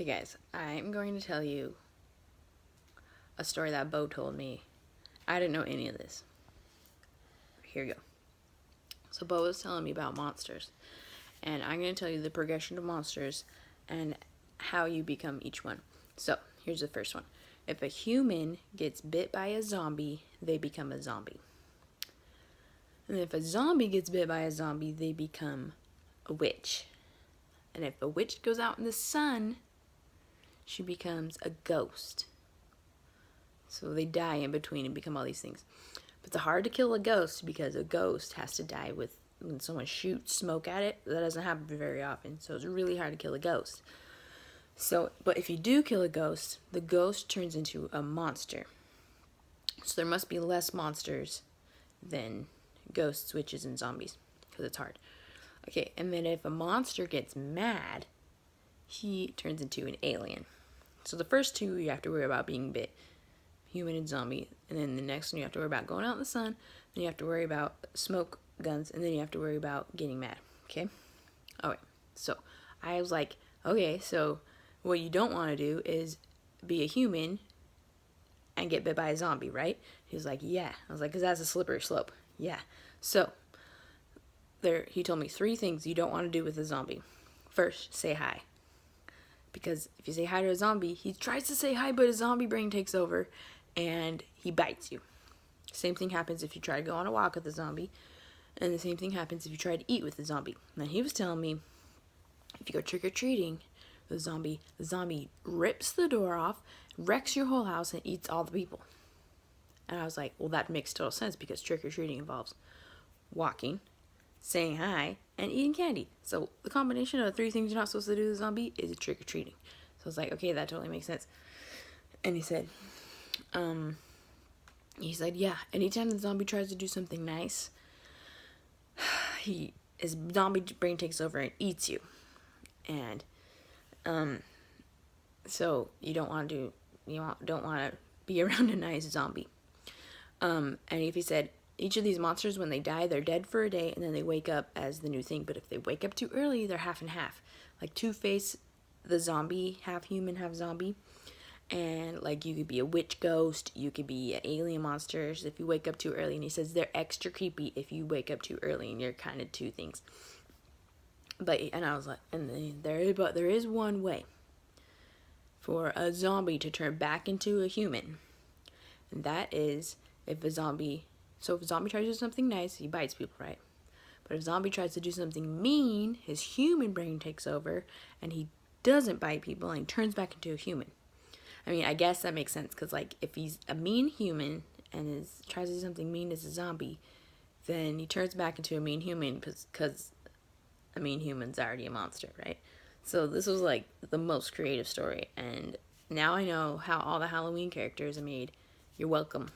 Okay, guys, I'm going to tell you a story that Beau told me. I didn't know any of this. Here you go. So Beau was telling me about monsters, and I'm going to tell you the progression of monsters and how you become each one. So, here's the first one. If a human gets bit by a zombie, they become a zombie. And if a zombie gets bit by a zombie, they become a witch. And if a witch goes out in the sun, she becomes a ghost. So they die in between and become all these things. But it's hard to kill a ghost because a ghost has to die when someone shoots smoke at it. That doesn't happen very often. So it's really hard to kill a ghost. But if you do kill a ghost, the ghost turns into a monster. So there must be less monsters than ghosts, witches, and zombies because it's hard. Okay, and then if a monster gets mad, he turns into an alien. So the first two you have to worry about being bit, human and zombie, and then the next one you have to worry about going out in the sun, then you have to worry about smoke guns, and then you have to worry about getting mad. Okay? Alright, so I was like, okay, so what you don't want to do is be a human and get bit by a zombie, right? He was like, yeah. I was like, because that's a slippery slope. Yeah. So he told me 3 things you don't want to do with a zombie. First, say hi. Because if you say hi to a zombie, he tries to say hi, but his zombie brain takes over and he bites you. Same thing happens if you try to go on a walk with a zombie, and the same thing happens if you try to eat with a zombie. Now he was telling me if you go trick-or-treating with a the zombie rips the door off, wrecks your whole house, and eats all the people. And I was like, well, that makes total sense because trick-or-treating involves walking, saying hi, and eating candy. So the combination of the 3 things you're not supposed to do with a zombie is trick-or-treating. So I was like, okay, that totally makes sense. And he said, yeah, anytime the zombie tries to do something nice, his zombie brain takes over and eats you. And so you don't want to be around a nice zombie. And if he said, each of these monsters, when they die, they're dead for a day, and then they wake up as the new thing. But if they wake up too early, they're half and half. Like Two-Face, the zombie, half human, half zombie. And, like, you could be a witch ghost, you could be an alien monsters if you wake up too early. And he says they're extra creepy if you wake up too early, and you're kind of 2 things. And I was like, there is one way for a zombie to turn back into a human. And that is if a zombie tries to do something nice, he bites people, right? But if a zombie tries to do something mean, his human brain takes over, and he doesn't bite people, and he turns back into a human. I mean, I guess that makes sense, because, like, if he's a mean human and tries to do something mean as a zombie, then he turns back into a mean human, because a mean human's already a monster, right? So this was, like, the most creative story, and now I know how all the Halloween characters are made. You're welcome.